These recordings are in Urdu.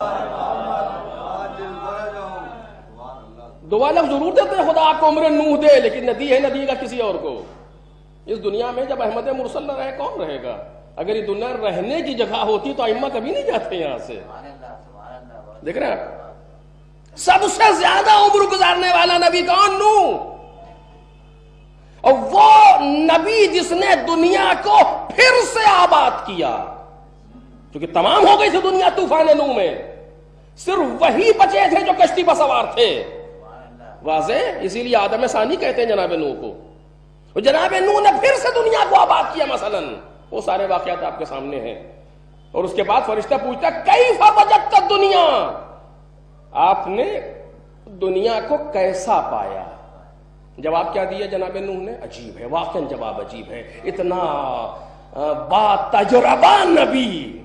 دعا لفظ ضرور دیتے ہیں خدا آپ کو عمر نوح دے، لیکن نہ دی ہے نہ دیے گا کسی اور کو۔ اس دنیا میں جب احمد مرسل نہ رہے کون رہے گا؟ اگر یہ دنیا رہنے کی جگہ ہوتی تو ائمہ کبھی نہیں جاتے یہاں سے۔ دیکھ رہے ہیں سب سے زیادہ عمر گزارنے والا نبی کون؟ نوح۔ اور وہ نبی جس نے دنیا کو پھر سے آباد کیا، کیونکہ تمام ہو گئی تھی دنیا طوفان نوح میں، صرف وہی بچے تھے جو کشتی پر سوار تھے۔ واضح، اسی لیے آدم ثانی کہتے ہیں جناب نوح کو۔ اور جناب نوح نے پھر سے دنیا کو آباد کیا، مثلا وہ سارے واقعات آپ کے سامنے ہیں۔ اور اس کے بعد فرشتہ پوچھتا کیف وجدت الدنیا، آپ نے دنیا کو کیسا پایا؟ جواب کیا دیا جناب نوح نے؟ عجیب ہے، واقعا جواب عجیب ہے۔ اتنا با تجربہ نبی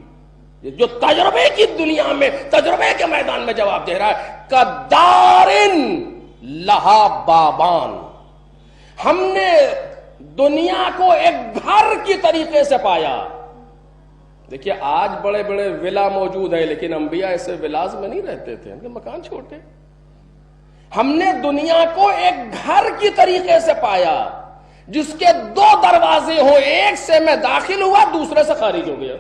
جو تجربے کی دنیا میں، تجربے کے میدان میں جواب دے رہا ہے، کدارن لہا بابان، ہم نے دنیا کو ایک گھر کی طریقے سے پایا۔ دیکھیے آج بڑے بڑے ولا موجود ہیں، لیکن انبیاء ایسے ولاز میں نہیں رہتے تھے، ان کے مکان چھوٹے۔ ہم نے دنیا کو ایک گھر کی طریقے سے پایا جس کے دو دروازے ہوں، ایک سے میں داخل ہوا دوسرے سے خارج ہو گیا۔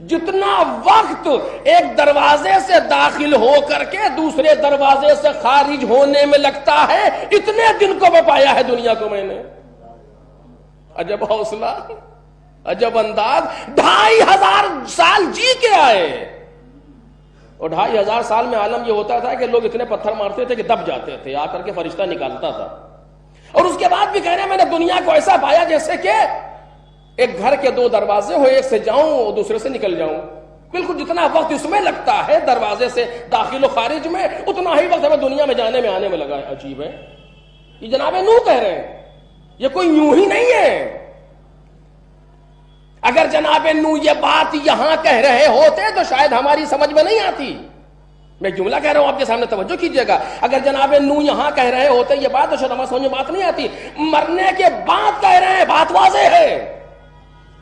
جتنا وقت ایک دروازے سے داخل ہو کر کے دوسرے دروازے سے خارج ہونے میں لگتا ہے، اتنے دن کو میں پایا ہے دنیا کو میں نے۔ عجب حوصلہ، عجب انداز۔ 2500 سال جی کے آئے، اور 2500 سال میں عالم یہ ہوتا تھا کہ لوگ اتنے پتھر مارتے تھے کہ دب جاتے تھے، آ کر کے فرشتہ نکالتا تھا۔ اور اس کے بعد بھی کہہ رہے ہیں میں نے دنیا کو ایسا پایا جیسے کہ ایک گھر کے دو دروازے ہو، ایک سے جاؤں اور دوسرے سے نکل جاؤں۔ بالکل جتنا وقت اس میں لگتا ہے دروازے سے داخل و خارج میں، اتنا ہی وقت ہمیں دنیا میں جانے میں آنے میں لگا ہے۔ عجیب ہے، یہ جناب نوح کہہ رہے ہیں، یہ کوئی یوں ہی نہیں ہے۔ اگر جناب نوح یہ بات یہاں کہہ رہے ہوتے تو شاید ہماری سمجھ میں نہیں آتی۔ میں جملہ کہہ رہا ہوں، آپ کے سامنے توجہ کیجئے گا۔ اگر جناب نوح یہاں کہہ رہے ہوتے یہ بات تو شاید ہماری سمجھ میں بات نہیں آتی۔ مرنے کے بعد کہہ رہے ہیں، بات واضح ہے۔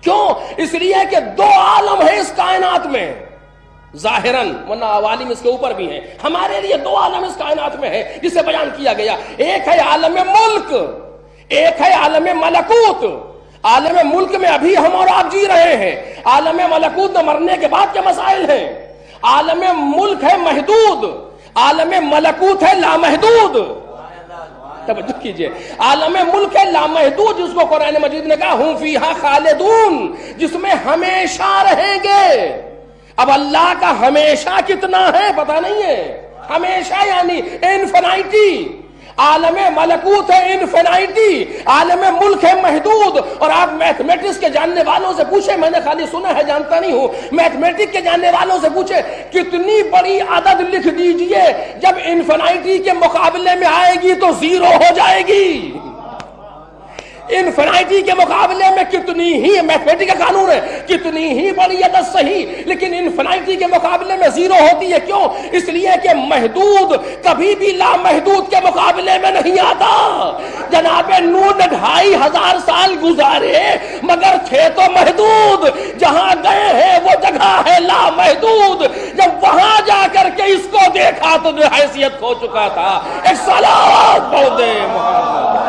کیوں؟ اس لیے کہ دو عالم ہیں اس کائنات میں ظاہراً، ورنہ عوالم اس کے اوپر بھی ہیں۔ ہمارے لیے دو عالم اس کائنات میں ہے جسے بیان کیا گیا، ایک ہے عالم ملک، ایک ہے عالم ملکوت۔ عالم ملک میں ابھی ہم اور آپ جی رہے ہیں، عالم ملکوت میں مرنے کے بعد کے مسائل ہیں۔ عالم ملک ہے محدود، عالم ملکوت ہے لامحدود۔ توجہ کیجئے، عالم ملک ہے لامحدود، جس کو قرآن مجید نے کہا ہم فیہا خالدون، جس میں ہمیشہ رہیں گے۔ اب اللہ کا ہمیشہ کتنا ہے پتہ نہیں ہے، ہمیشہ یعنی انفینائٹی۔ عالم ملکوت ہے انفینائٹی، عالم ملک ہے محدود۔ اور آپ میتھمیٹکس کے جاننے والوں سے پوچھیں، میں نے خالی سنا ہے جانتا نہیں ہوں، میتھمیٹکس کے جاننے والوں سے پوچھیں کتنی بڑی عدد لکھ دیجئے جب انفینائٹی کے مقابلے میں آئے گی تو زیرو ہو جائے گی۔ انفینائٹی کے مقابلے میں کتنی ہی، میتھمیٹکس کا قانون ہے، کتنی ہی بڑی عدد صحیح، لیکن انفینائٹی کے مقابلے میں زیرو ہوتی ہے۔ کیوں؟ اس لیے کہ محدود کبھی بھی لامحدود کے مقابلے میں نہیں آتا۔ جناب نوح نے 2500 سال گزارے مگر تھے تو محدود، جہاں گئے ہیں وہ جگہ ہے لامحدود۔ جب وہاں جا کر کے اس کو دیکھا تو حیثیت کھو چکا تھا۔ ایک صلوات پڑھ دے محمد۔